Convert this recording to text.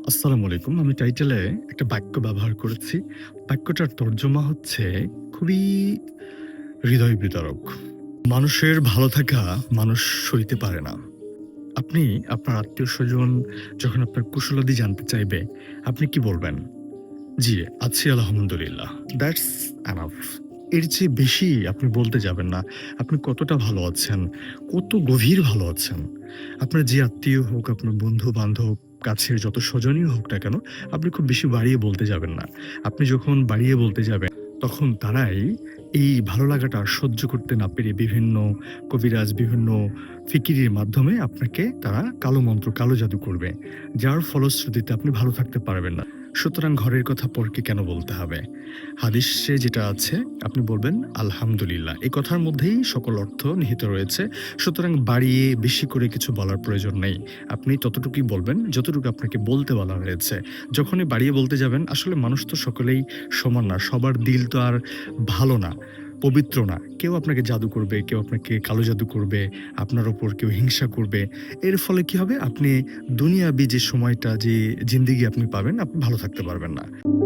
আসসালামু আলাইকুম। আমি টাইটেলে একটা বাক্য ব্যবহার করেছি। বাক্যটার তর্জমা হচ্ছে খুবই হৃদয় বিদারক। মানুষের ভালো থাকা মানুষ সইতে পারে না। আপনি আপনার আত্মীয়স্বজন যখন আপনার কুশলাদি জানতে চাইবে, আপনি কি বলবেন? জি, আছি আলহামদুলিল্লাহ। That's enough. এর চেয়ে বেশি আপনি বলতে যাবেন না। আপনি কতটা ভালো আছেন, কত গভীর ভালো আছেন। আপনার যে আত্মীয় হোক, আপনার বন্ধু-বান্ধব, কাছের যত স্বজনই হোক না কেন, আপনি খুব বেশি বাড়িয়ে বলতে যাবেন না। আপনি যখন বাড়িয়ে বলতে যাবেন, তখন তারাই এই ভালো লাগাটা সহ্য করতে না পেরে বিভিন্ন কবিরাজ, বিভিন্ন ফিকিরির মাধ্যমে আপনাকে তারা কালো মন্ত্র, কালো জাদু করবে। যার ফলশ্রুতিতে আপনি ভালো থাকতে পারবেন না। সুতরাং ঘরের কথা পরকে কেন বলতে হবে? হাদিসে যেটা আছে আপনি বলবেন আলহামদুলিল্লাহ। এই কথার মধ্যেই সকল অর্থ নিহিত রয়েছে। সুতরাং বাড়িয়ে বেশি করে কিছু বলার প্রয়োজন নেই। আপনি ততটুকুই বলবেন যতটুকু আপনাকে বলতে বলা হয়েছে। যখনই বাড়িয়ে বলতে যাবেন আসলে মানুষ তো সকলেই সমান না। সবার দিল তো আর ভালো না, পবিত্র না। কেউ আপনাকে জাদু করবে, কেউ আপনাকে কালো জাদু করবে, আপনার উপর কেউ হিংসা করবে। এর ফলে কি হবে? আপনি দুনিয়াবি যে সময়টা যে জিন্দেগি আপনি পাবেন, আপনি ভালো থাকতে পারবেন না।